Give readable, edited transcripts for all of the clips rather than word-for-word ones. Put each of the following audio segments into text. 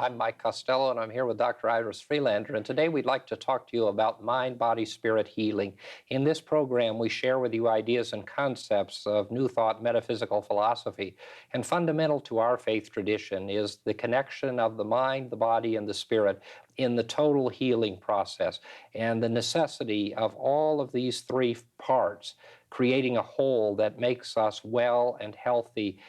I'm Mike Costello, and I'm here with Dr. Iris Freelander. And today we'd like to talk to you about mind, body, spirit healing. In this program, we share with you ideas and concepts of New Thought metaphysical philosophy. And fundamental to our faith tradition is the connection of the mind, the body, and the spirit in the total healing process, and the necessity of all of these three parts creating a whole that makes us well and healthy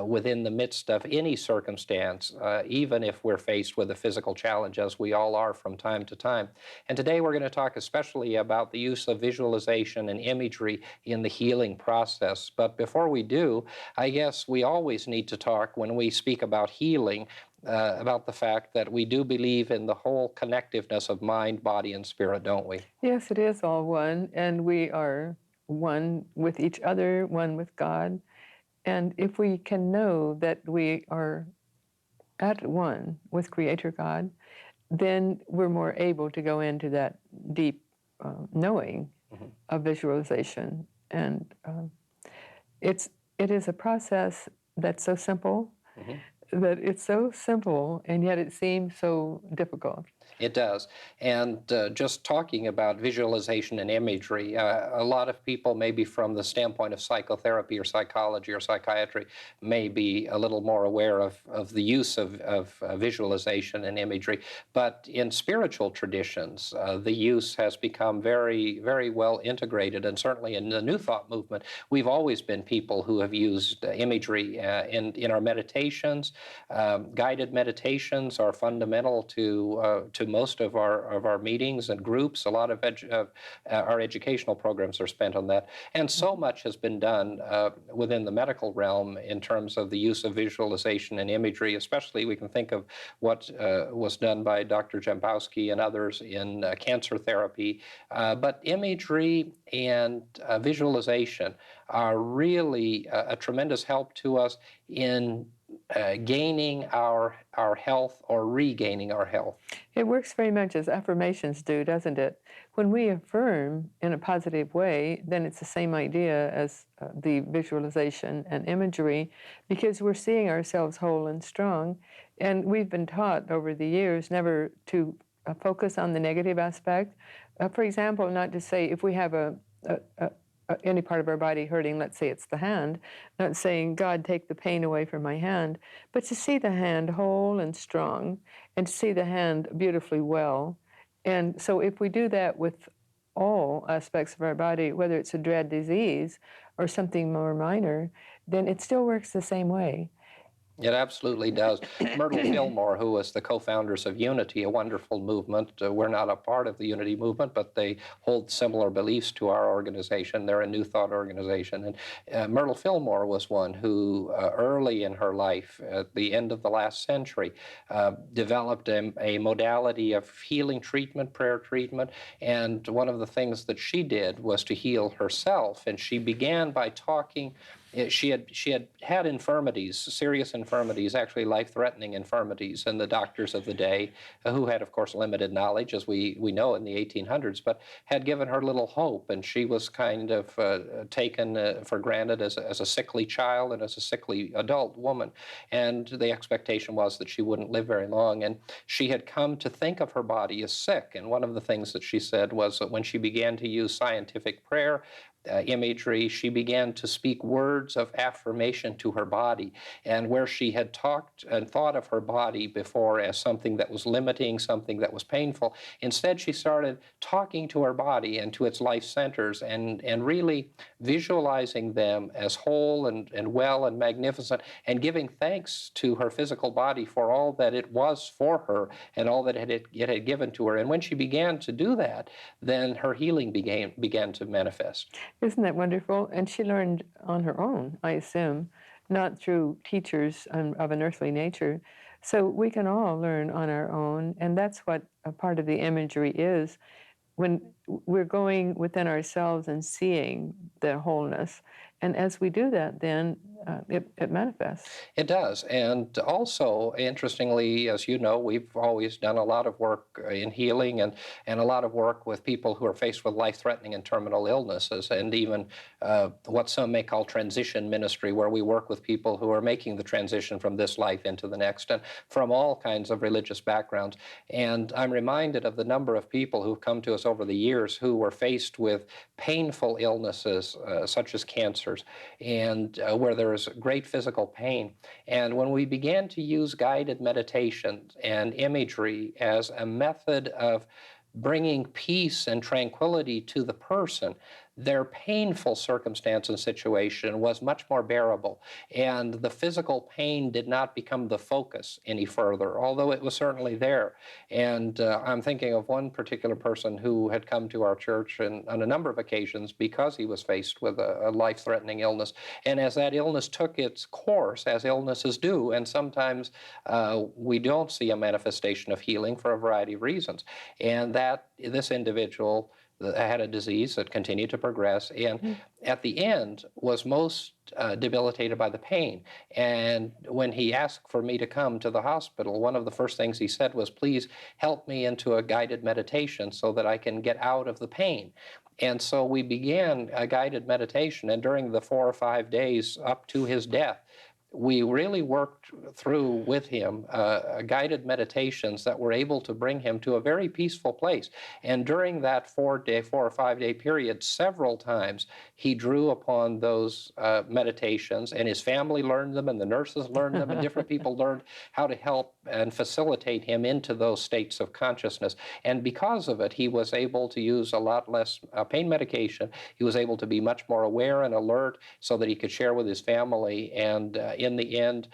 within the midst of any circumstance, even if we're faced with a physical challenge, as we all are from time to time. And today we're going to talk especially about the use of visualization and imagery in the healing process. But before we do, I guess we always need to talk, when we speak about healing, about the fact that we do believe in the whole connectiveness of mind, body, and spirit, don't we? Yes, it is all one, and we are one with each other, one with God. And if we can know that we are at one with Creator God, then we're more able to go into that deep knowing of visualization. And it is a process that's so simple, that it's so simple, and yet it seems so difficult. It does. And just talking about visualization and imagery, a lot of people, maybe from the standpoint of psychotherapy or psychology or psychiatry, may be a little more aware of the use of visualization and imagery. But in spiritual traditions, the use has become very, very well integrated. And certainly in the New Thought movement, we've always been people who have used imagery in our meditations. Guided meditations are fundamental to most of our meetings and groups. A lot of our educational programs are spent on that. And so much has been done within the medical realm in terms of the use of visualization and imagery. Especially, we can think of what was done by Dr. Jambowski and others in cancer therapy. But imagery and visualization are really a tremendous help to us in gaining our health or regaining our health. It works very much as affirmations do, doesn't it? When we affirm in a positive way, then it's the same idea as the visualization and imagery, because we're seeing ourselves whole and strong. And we've been taught over the years never to focus on the negative aspect. For example, not to say if we have any part of our body hurting, let's say it's the hand, not saying, God, take the pain away from my hand, but to see the hand whole and strong and to see the hand beautifully well. And so if we do that with all aspects of our body, whether it's a dread disease or something more minor, then it still works the same way. It absolutely does. Myrtle Fillmore, who was the co-founders of Unity, a wonderful movement. We're not a part of the Unity movement, but they hold similar beliefs to our organization. They're a New Thought organization. And Myrtle Fillmore was one who, early in her life, at the end of the last century, developed a modality of healing treatment, prayer treatment. And one of the things that she did was to heal herself. And she began by talking. She had infirmities, serious infirmities, actually life-threatening infirmities, and the doctors of the day, who had, of course, limited knowledge, as we know in the 1800s, but had given her little hope, and she was kind of taken for granted as a sickly child and as a sickly adult woman, and the expectation was that she wouldn't live very long, and she had come to think of her body as sick, and one of the things that she said was that when she began to use scientific prayer, imagery, she began to speak words of affirmation to her body. And where she had talked and thought of her body before as something that was limiting, something that was painful, instead she started talking to her body and to its life centers and really visualizing them as whole and well and magnificent, and giving thanks to her physical body for all that it was for her and all that it had given to her. And when she began to do that, then her healing began to manifest. Isn't that wonderful? And she learned on her own, I assume, not through teachers of an earthly nature. So we can all learn on our own, and that's what a part of the imagery is. When we're going within ourselves and seeing the wholeness And as we do that, then it manifests. It does. And also, interestingly, as you know, we've always done a lot of work in healing and a lot of work with people who are faced with life-threatening and terminal illnesses, and even what some may call transition ministry, where we work with people who are making the transition from this life into the next, and from all kinds of religious backgrounds. And I'm reminded of the number of people who've come to us over the years who were faced with painful illnesses, such as cancers, and where there is great physical pain. And when we began to use guided meditation and imagery as a method of bringing peace and tranquility to the person, their painful circumstance and situation was much more bearable, and the physical pain did not become the focus any further, although it was certainly there. And I'm thinking of one particular person who had come to our church on a number of occasions because he was faced with a life-threatening illness. And as that illness took its course, as illnesses do, and sometimes we don't see a manifestation of healing for a variety of reasons, and that this individual had a disease that continued to progress, and at the end was most debilitated by the pain. And when he asked for me to come to the hospital, one of the first things he said was, "Please help me into a guided meditation so that I can get out of the pain." And so we began a guided meditation, and during the 4 or 5 days up to his death, we really worked through with him guided meditations that were able to bring him to a very peaceful place. And during that 4 or 5 day period, several times he drew upon those meditations, and his family learned them, and the nurses learned them, and different people learned how to help and facilitate him into those states of consciousness. And because of it, he was able to use a lot less pain medication. He was able to be much more aware and alert so that he could share with his family. And in the end,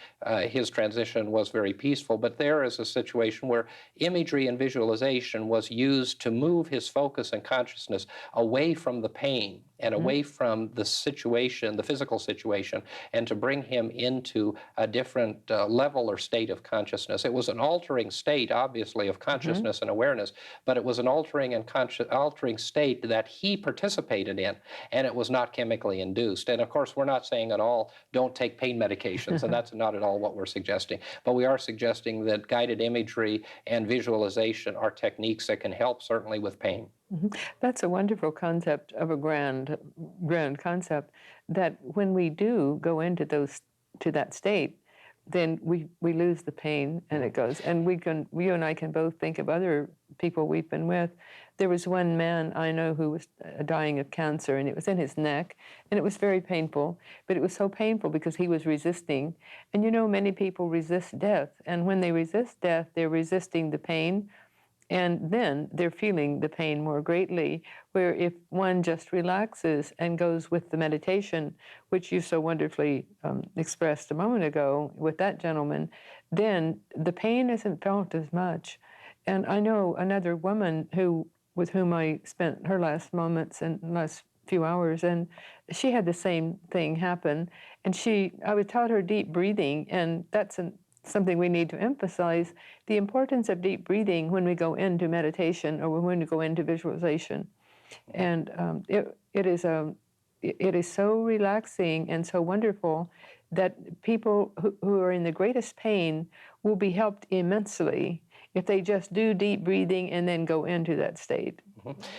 his transition was very peaceful. But there is a situation where imagery and visualization was used to move his focus and consciousness away from the pain and away from the situation, the physical situation, and to bring him into a different level or state of consciousness. It was an altering state, obviously, of consciousness and awareness, but it was an altering state that he participated in, and it was not chemically induced. And of course, we're not saying at all, don't take pain medications, and that's not at all what we're suggesting. But we are suggesting that guided imagery and visualization are techniques that can help, certainly, with pain. That's a wonderful concept of a grand concept, that when we do go into that state, then we lose the pain and it goes. And you and I can both think of other people we've been with. There was one man I know who was dying of cancer, and it was in his neck, and it was very painful. But it was so painful because he was resisting. And you know, many people resist death, and when they resist death, they're resisting the pain. And then they're feeling the pain more greatly, where if one just relaxes and goes with the meditation, which you so wonderfully expressed a moment ago with that gentleman, then the pain isn't felt as much. And I know another woman with whom I spent her last moments and last few hours, and she had the same thing happen. And I was taught her deep breathing, and that's something we need to emphasize, the importance of deep breathing when we go into meditation or when we go into visualization. And it is so relaxing and so wonderful that people who are in the greatest pain will be helped immensely if they just do deep breathing and then go into that state.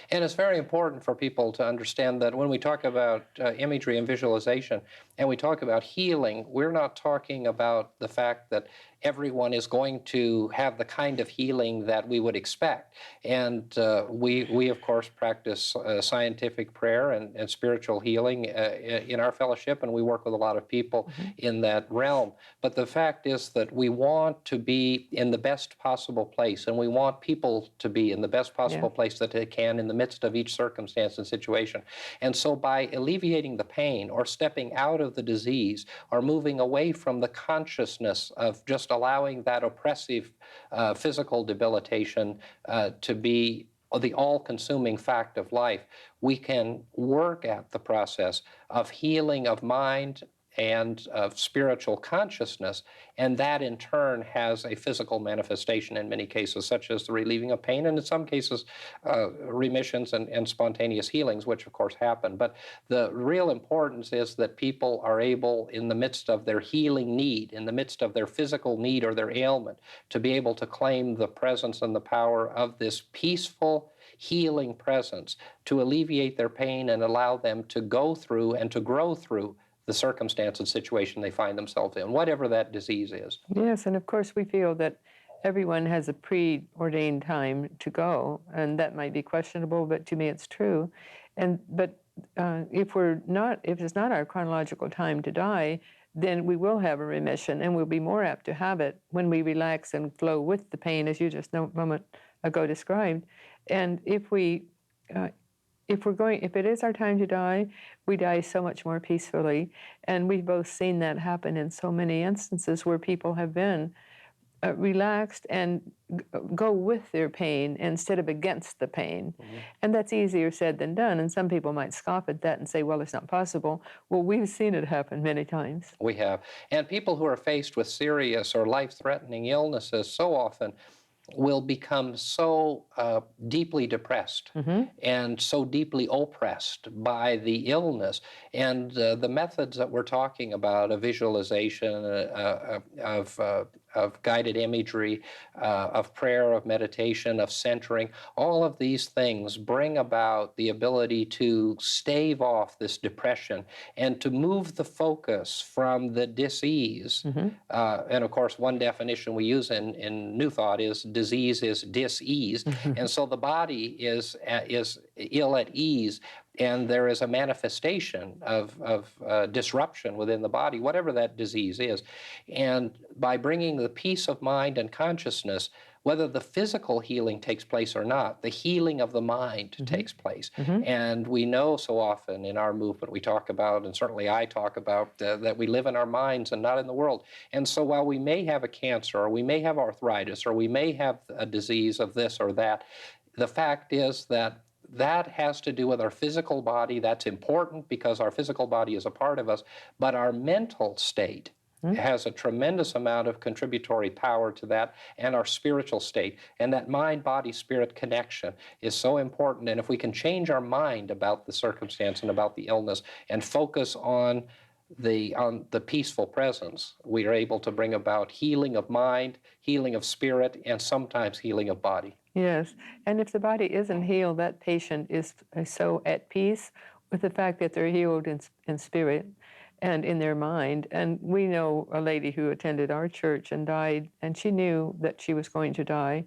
And it's very important for people to understand that when we talk about imagery and visualization, and we talk about healing, we're not talking about the fact that everyone is going to have the kind of healing that we would expect. And we of course, practice scientific prayer and spiritual healing in our fellowship, and we work with a lot of people in that realm. But the fact is that we want to be in the best possible place, and we want people to be in the best possible place that they can in the midst of each circumstance and situation. And so by alleviating the pain or stepping out of the disease or moving away from the consciousness of just allowing that oppressive physical debilitation to be the all-consuming fact of life, we can work at the process of healing of mind and of spiritual consciousness, and that in turn has a physical manifestation in many cases, such as the relieving of pain, and in some cases remissions and spontaneous healings, which of course happen. But the real importance is that people are able, in the midst of their healing need, in the midst of their physical need or their ailment, to be able to claim the presence and the power of this peaceful, healing presence to alleviate their pain and allow them to go through and to grow through the circumstance and situation they find themselves in, whatever that disease is. Yes, and of course we feel that everyone has a preordained time to go, and that might be questionable, but to me it's true. But if it's not our chronological time to die, then we will have a remission, and we'll be more apt to have it when we relax and flow with the pain, as you just a moment ago described. And if it is our time to die, we die so much more peacefully. And we've both seen that happen in so many instances where people have been relaxed and go with their pain instead of against the pain. Mm-hmm. And that's easier said than done. And some people might scoff at that and say, well, it's not possible. Well, we've seen it happen many times. We have. And people who are faced with serious or life-threatening illnesses so often will become so deeply depressed mm-hmm. and so deeply oppressed by the illness. And the methods that we're talking about, of visualization, of guided imagery, of prayer, of meditation, of centering, all of these things bring about the ability to stave off this depression and to move the focus from the dis-ease. Mm-hmm. And of course, one definition we use in New Thought is disease is dis-ease. Mm-hmm. And so the body is ill at ease, and there is a manifestation of disruption within the body, whatever that disease is. And by bringing the peace of mind and consciousness, whether the physical healing takes place or not, the healing of the mind mm-hmm. takes place. Mm-hmm. And we know so often in our movement, we talk about, and certainly I talk about, that we live in our minds and not in the world. And so while we may have a cancer, or we may have arthritis, or we may have a disease of this or that, the fact is that has to do with our physical body. That's important because our physical body is a part of us, but our mental state has a tremendous amount of contributory power to that, and our spiritual state. And that mind-body-spirit connection is so important. And if we can change our mind about the circumstance and about the illness and focus on the peaceful presence, we are able to bring about healing of mind, healing of spirit, and sometimes healing of body. Yes, and if the body isn't healed, that patient is so at peace with the fact that they're healed in spirit and in their mind. And we know a lady who attended our church and died, and she knew that she was going to die,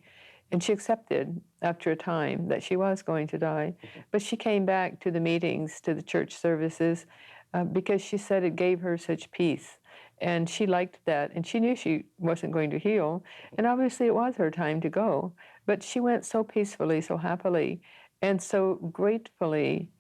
and she accepted after a time that she was going to die. But she came back to the meetings, to the church services, because she said it gave her such peace. And she liked that, and she knew she wasn't going to heal. And obviously it was her time to go. But she went so peacefully, so happily, and so gratefully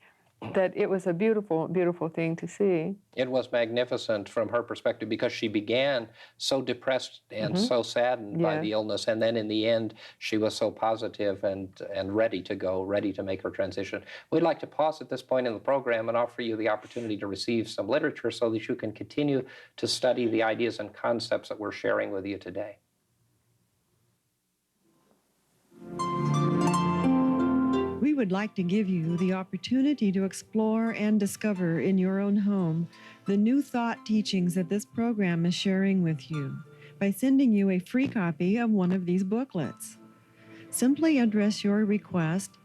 that it was a beautiful, beautiful thing to see. It was magnificent from her perspective because she began so depressed and mm-hmm. so saddened by the illness, and then in the end she was so positive and ready to go, ready to make her transition. We'd like to pause at this point in the program and offer you the opportunity to receive some literature so that you can continue to study the ideas and concepts that we're sharing with you today. We would like to give you the opportunity to explore and discover in your own home the new thought teachings that this program is sharing with you by sending you a free copy of one of these booklets. Simply address your request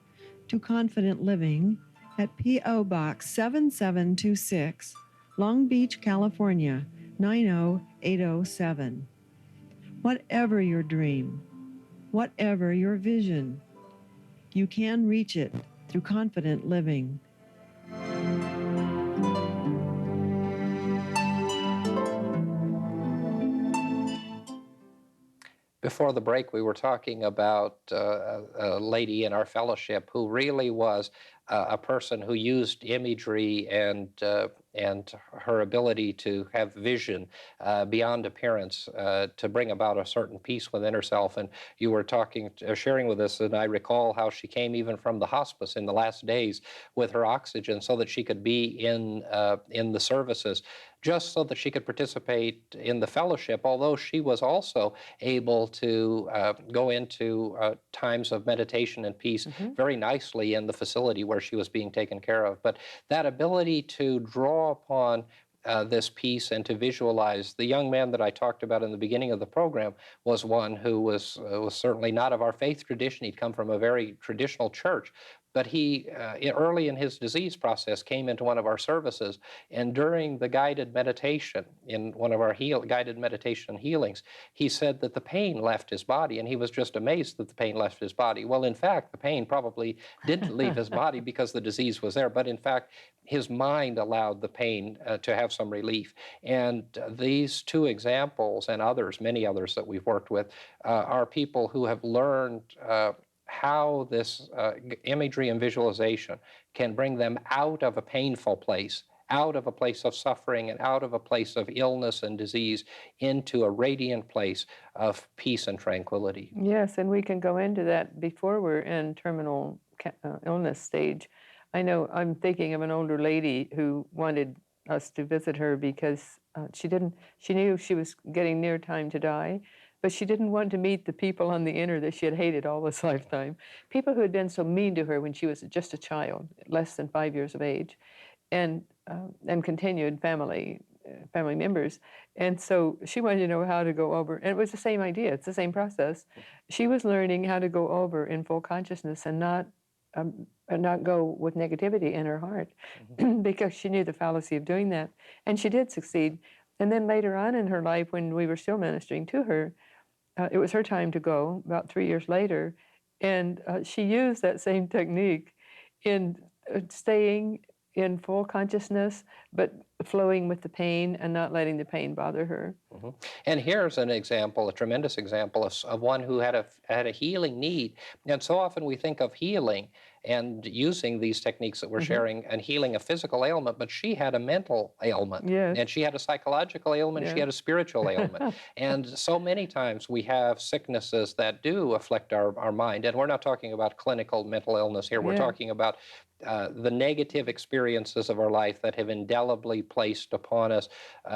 to Confident Living at P.O. Box 7726, Long Beach, California, 90807. Whatever your dream, whatever your vision, you can reach it through confident living. Before the break, we were talking about a lady in our fellowship who really was a person who used imagery and her ability to have vision beyond appearance to bring about a certain peace within herself. And you were sharing with us, and I recall how she came even from the hospice in the last days with her oxygen so that she could be in the services, just so that she could participate in the fellowship, although she was also able to go into times of meditation and peace very nicely in the facility where she was being taken care of. But that ability to draw upon this peace and to visualize. The young man that I talked about in the beginning of the program was one who was certainly not of our faith tradition. He'd come from a very traditional church, but he, early in his disease process, came into one of our services, and during the guided meditation, in one of our guided meditation healings, he said that the pain left his body, and he was just amazed that the pain left his body. Well, in fact, the pain probably didn't leave his body because the disease was there, but in fact, his mind allowed the pain to have some relief. And these two examples, and others, many others that we've worked with, are people who have learned how this imagery and visualization can bring them out of a painful place, out of a place of suffering and out of a place of illness and disease into a radiant place of peace and tranquility. Yes, and we can go into that before we're in terminal illness stage. I know I'm thinking of an older lady who wanted us to visit her because she knew she was getting near time to die, but she didn't want to meet the people on the inner that she had hated all this lifetime. People who had been so mean to her when she was just a child, less than 5 years of age, and continued family members. And so she wanted to know how to go over, and it was the same idea, it's the same process. She was learning how to go over in full consciousness and not go with negativity in her heart because she knew the fallacy of doing that. And she did succeed. And then later on in her life, when we were still ministering to her, it was her time to go about 3 years later. And she used that same technique in staying in full consciousness, but flowing with the pain and not letting the pain bother her. And here's an example, a tremendous example of one who had a healing need. And so often we think of healing and using these techniques that we're sharing and healing a physical ailment, but she had a mental ailment. Yes. And she had a psychological ailment, Yeah. she had a spiritual ailment. And so many times we have sicknesses that do afflict our mind. And we're not talking about clinical mental illness here. We're talking about the negative experiences of our life that have indelibly placed upon us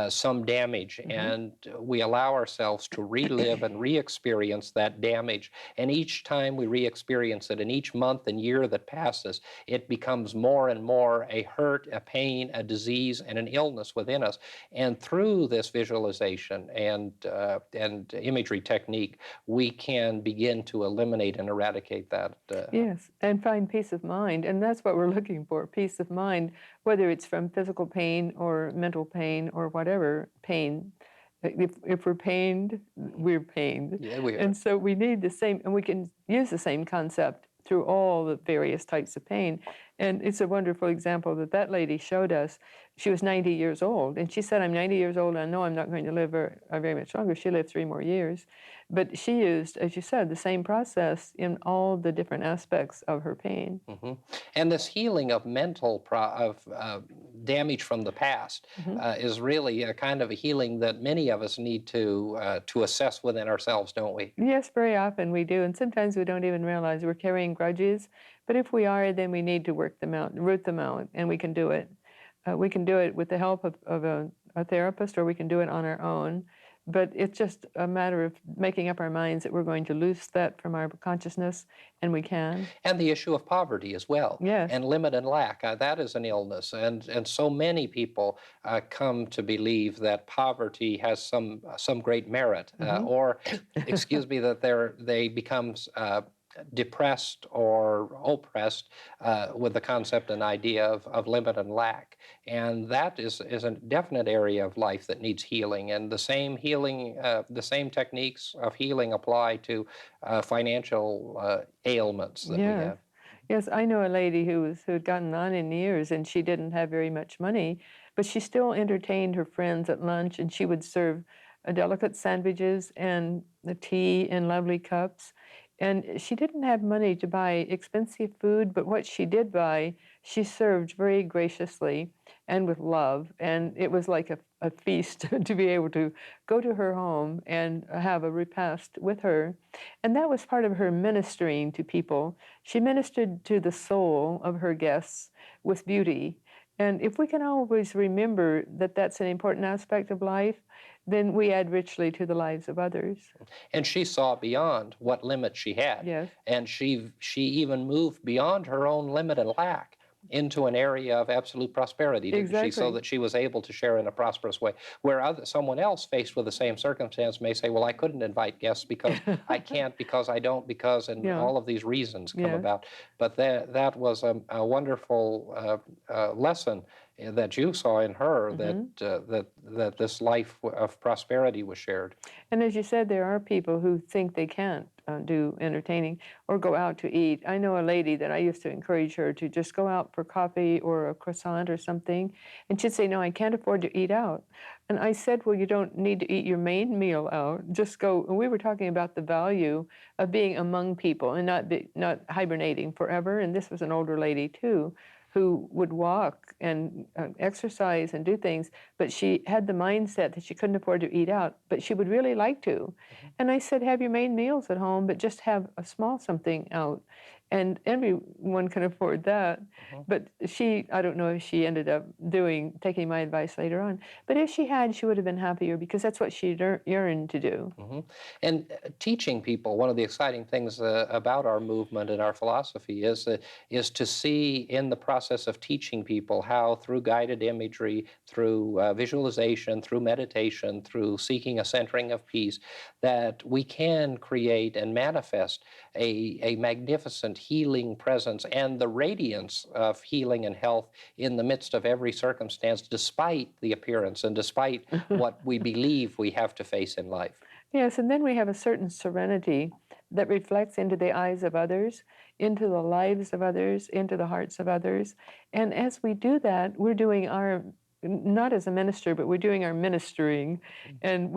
some damage. And we allow ourselves to relive and re-experience that damage. And each time we re-experience it, and each month and year that passes, it becomes more and more a hurt, a pain, a disease, and an illness within us. And through this visualization and imagery technique, we can begin to eliminate and eradicate that. Yes, and find peace of mind. And that's what we're looking for, peace of mind, whether it's from physical pain or mental pain or whatever pain. If we're pained, we're pained. Yeah, we are. And so we need the same, and we can use the same concept through all the various types of pain. And it's a wonderful example that lady showed us. She was 90 years old, and she said, I'm 90 years old, and I know I'm not going to live very much longer. She lived 3 more years. But she used, as you said, the same process in all the different aspects of her pain. And this healing of mental damage from the past is really a kind of a healing that many of us need to assess within ourselves, don't we? Yes, very often we do, and sometimes we don't even realize we're carrying grudges. But if we are, then we need to work them out, root them out, and we can do it. We can do it with the help of a therapist, or we can do it on our own. But it's just a matter of making up our minds that we're going to loose that from our consciousness, and we can. And the issue of poverty as well. Yes. And limit and lack, that is an illness. And so many people come to believe that poverty has some great merit, or, excuse me, that they become depressed or oppressed with the concept and idea of limit and lack. And that is a definite area of life that needs healing. And the same healing, the same techniques of healing apply to financial ailments that we have. Yes, I know a lady who had gotten on in years, and she didn't have very much money, but she still entertained her friends at lunch, and she would serve delicate sandwiches and the tea in lovely cups. And she didn't have money to buy expensive food, but what she did buy, she served very graciously and with love. And it was like a feast to be able to go to her home and have a repast with her. And that was part of her ministering to people. She ministered to the soul of her guests with beauty. And if we can always remember that that's an important aspect of life, then we add richly to the lives of others. And she saw beyond what limits she had. Yes. And she even moved beyond her own limit and lack into an area of absolute prosperity, didn't she? So Exactly. that she was able to share in a prosperous way. Where someone else faced with the same circumstance may say, well, I couldn't invite guests because I can't, because I don't, because, and Yeah. all of these reasons come Yes. about. But that was a wonderful lesson that you saw in her, that this life of prosperity was shared. And as you said, there are people who think they can't do entertaining or go out to eat. I know a lady that I used to encourage her to just go out for coffee or a croissant or something, and she'd say, no, I can't afford to eat out. And I said, well, you don't need to eat your main meal out. Just go. And we were talking about the value of being among people and not hibernating forever. And this was an older lady too, who would walk and exercise and do things, but she had the mindset that she couldn't afford to eat out, but she would really like to. And I said, have your main meals at home, but just have a small something out. And everyone can afford that. But I don't know if she ended up taking my advice later on. But if she had, she would have been happier because that's what she yearned to do. And teaching people, one of the exciting things about our movement and our philosophy is to see in the process of teaching people how through guided imagery, through visualization, through meditation, through seeking a centering of peace, that we can create and manifest a magnificent healing presence and the radiance of healing and health in the midst of every circumstance, despite the appearance and despite what we believe we have to face in life. Yes, and then we have a certain serenity that reflects into the eyes of others, into the lives of others, into the hearts of others. And as we do that, we're doing not as a minister, but we're doing our ministering. And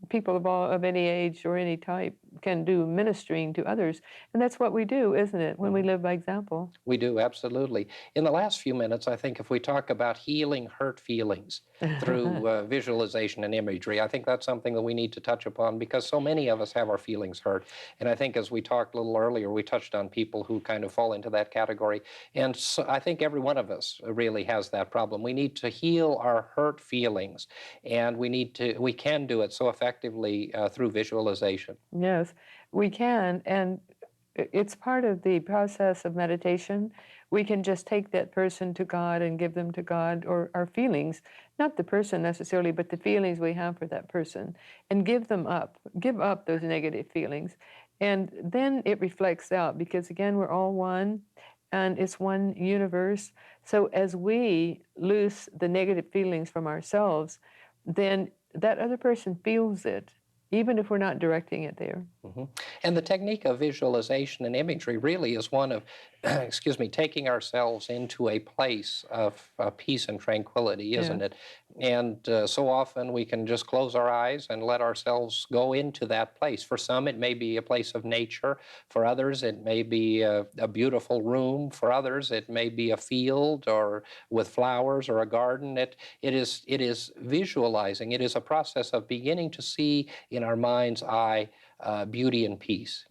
people of any age or any type can do ministering to others. And that's what we do, isn't it, when we live by example? We do, absolutely. In the last few minutes, I think if we talk about healing hurt feelings through visualization and imagery, I think that's something that we need to touch upon because so many of us have our feelings hurt. And I think as we talked a little earlier, we touched on people who kind of fall into that category. And so I think every one of us really has that problem. We need to heal our hurt feelings, and we can do it so effectively through visualization. Yes, we can. And it's part of the process of meditation. We can just take that person to God and give them to God, or our feelings, not the person necessarily, but the feelings we have for that person, and give up those negative feelings. And then it reflects out because, again, we're all one and it's one universe. So as we loose the negative feelings from ourselves, then that other person feels it, even if we're not directing it there. And the technique of visualization and imagery really is one of, taking ourselves into a place of peace and tranquility, isn't it? And so often we can just close our eyes and let ourselves go into that place. For some, it may be a place of nature. For others, it may be a beautiful room. For others, it may be a field or with flowers or a garden. It is visualizing. It is a process of beginning to see in our mind's eye beauty and peace.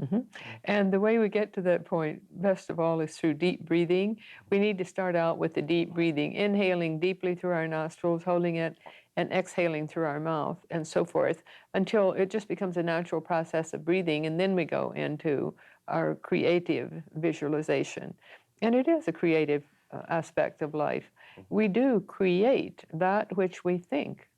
And the way we get to that point, best of all, is through deep breathing. We need to start out with the deep breathing, inhaling deeply through our nostrils, holding it, and exhaling through our mouth, and so forth, until it just becomes a natural process of breathing, and then we go into our creative visualization. And it is a creative aspect of life. We do create that which we think.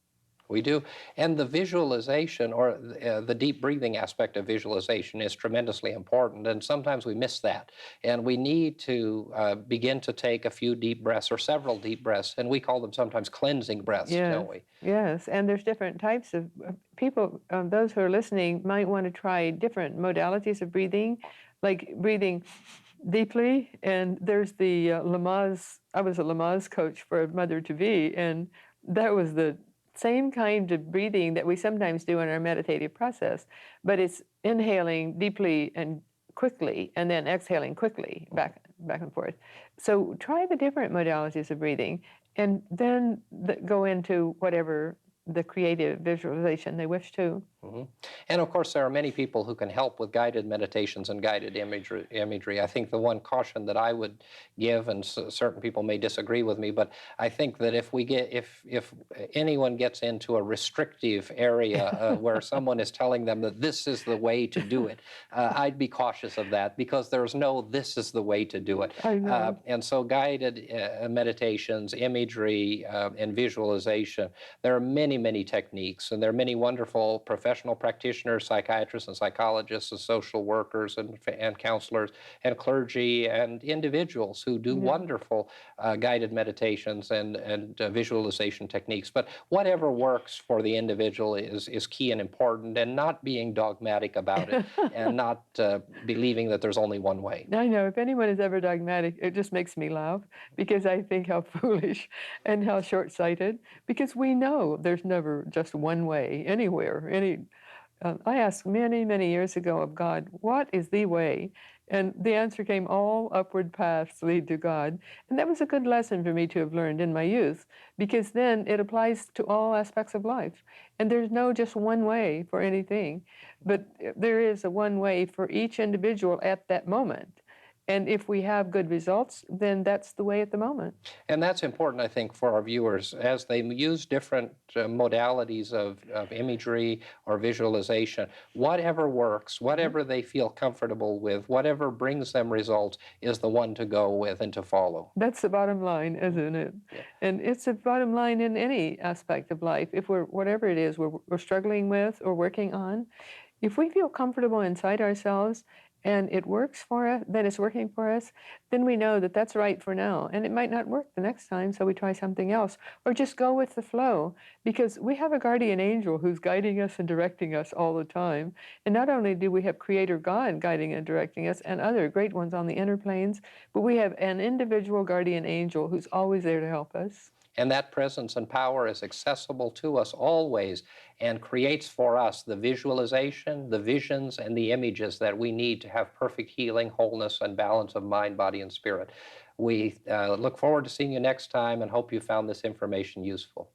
We do. And the visualization or the deep breathing aspect of visualization is tremendously important. And sometimes we miss that. And we need to begin to take a few deep breaths or several deep breaths. And we call them sometimes cleansing breaths, don't we? Yes. And there's different types of people. Those who are listening might want to try different modalities of breathing, like breathing deeply. And there's the Lamaze. I was a Lamaze coach for a mother-to-be. And that was the same kind of breathing that we sometimes do in our meditative process, but it's inhaling deeply and quickly and then exhaling quickly back and forth. So try the different modalities of breathing and then go into whatever the creative visualization they wish to. Mhm. And of course, there are many people who can help with guided meditations and guided imagery. I think the one caution that I would give, and certain people may disagree with me, but I think that if anyone gets into a restrictive area where someone is telling them that this is the way to do it, I'd be cautious of that, because there's no this is the way to do it. I know. And so guided meditations, imagery, and visualization, there are many techniques, and there are many wonderful professional practitioners, psychiatrists and psychologists and social workers and counselors and clergy and individuals who do wonderful guided meditations and visualization techniques. But whatever works for the individual is key and important, and not being dogmatic about it and not believing that there's only one way. I know, if anyone is ever dogmatic, it just makes me laugh, because I think how foolish and how short-sighted, because we know there's never just one way anywhere. I asked many years ago of God, what is the way? And the answer came, all upward paths lead to God. And that was a good lesson for me to have learned in my youth, because then it applies to all aspects of life. And there's no just one way for anything, but there is a one way for each individual at that moment. And if we have good results, then that's the way at the moment. And that's important, I think, for our viewers as they use different modalities of imagery or visualization. Whatever works, whatever they feel comfortable with, whatever brings them results is the one to go with and to follow. That's the bottom line, isn't it? Yeah. And it's the bottom line in any aspect of life. If whatever it is we're struggling with or working on, if we feel comfortable inside ourselves and it works for us, then it's working for us, then we know that that's right for now. And it might not work the next time, so we try something else, or just go with the flow, because we have a guardian angel who's guiding us and directing us all the time. And not only do we have Creator God guiding and directing us, and other great ones on the inner planes, but we have an individual guardian angel who's always there to help us. And that presence and power is accessible to us always, and creates for us the visualization, the visions, and the images that we need to have perfect healing, wholeness, and balance of mind, body, and spirit. We look forward to seeing you next time, and hope you found this information useful.